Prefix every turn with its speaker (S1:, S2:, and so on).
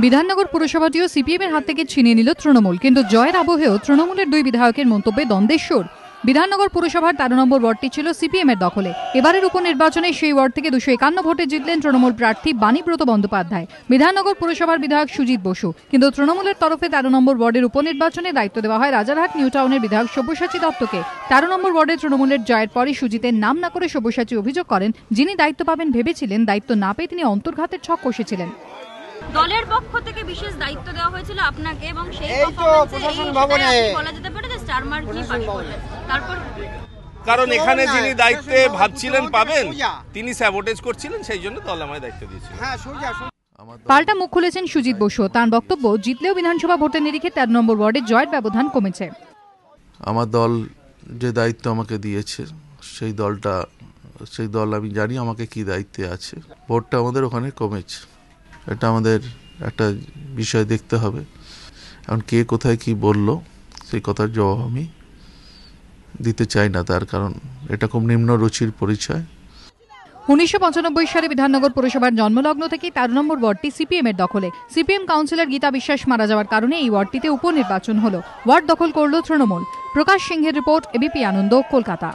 S1: Bidhannagar পুরসভাটিও CPM এর হাত থেকে ছিনিয়ে নিল তৃণমূল, কিন্তু জয়ের আবহেও তৃণমূলের দুই বিধায়কের মন্তব্যে দ্বন্দ্বের সুর। বিধাননগর পুরসভার 13 নম্বর ওয়ার্ডটি ছিল সিপিএম এর দখলে। এবারের উপনির্বাচনে সেই ওয়ার্ড থেকে 251 ভোটে জিতলেন তৃণমূল প্রার্থী বাণীব্রত বন্দ্যোপাধ্যায়, বিধাননগর পুরসভার বিধায়ক সুজিত বসু। কিন্তু তৃণমূলের তরফে 13 নম্বর ওয়ার্ডের উপনির্বাচনে দায়িত্ব দেওয়া হয় রাজারহাট নিউ টাউনের বিধায়ক সব্যসাচী দত্তকে। 13 নম্বর ওয়ার্ডে তৃণমূলের জয়ের পরই সুজিতের নাম না করে সব্যসাচী অভিযোগ করেন, যিনি দায়িত্ব পাবেন ভেবেছিলেন, দায়িত্ব না পেয়ে তিনি অন্তর্ঘাতের ছক কষেছিলেন।
S2: দলের পক্ষ থেকে বিশেষ দায়িত্ব দেওয়া হয়েছিল আপনাকে এবং সেই পারফরম্যান্সে বলা যেতে পারে যে স্টার মার্ক নিয়ে পাশ করলেন। তারপর
S3: কারণ এখানে যিনি দায়িত্বে ভাবছিলেন পাবেন, তিনি স্যাবোটেজ করছিলেন, সেই জন্য দল আমায় দায়িত্ব দিয়েছিল।
S1: পাল্টা মুখ খুলেছেন সুজিত বসু। তার বক্তব্য, জিতলেও বিধানসভা ভোটের নিরিখে 13 নম্বর ওয়ার্ডে জয়ের ব্যবধান কমেছে।
S4: আমার দল যে দায়িত্ব আমাকে দিয়েছে, সেই দল আমি জানি আমাকে কি দায়িত্বে আছে। ভোটটা আমাদের ওখানে কমেছে, এটা আমাদের একটা বিষয় দেখতে হবে। এখন কে কোথায় কি বলল সেই কথার জবাব আমি দিতে চাই না, তার কারণ এটা খুব নিম্ন রুচির পরিচয়।
S1: 1995 সালে বিধাননগর পুরসভার জন্মলগ্ন থেকেই 13 নম্বর ওয়ার্ডটি সিপিএম এর দখলে। সিপিএম কাউন্সিলর গীতা বিশ্বাস মারা যাওয়ার কারণে এই ওয়ার্ডটিতে উপনির্বাচন হলো। ওয়ার্ড দখল করল তৃণমূল। প্রকাশ সিংহের রিপোর্ট, এবিপি আনন্দ, কলকাতা।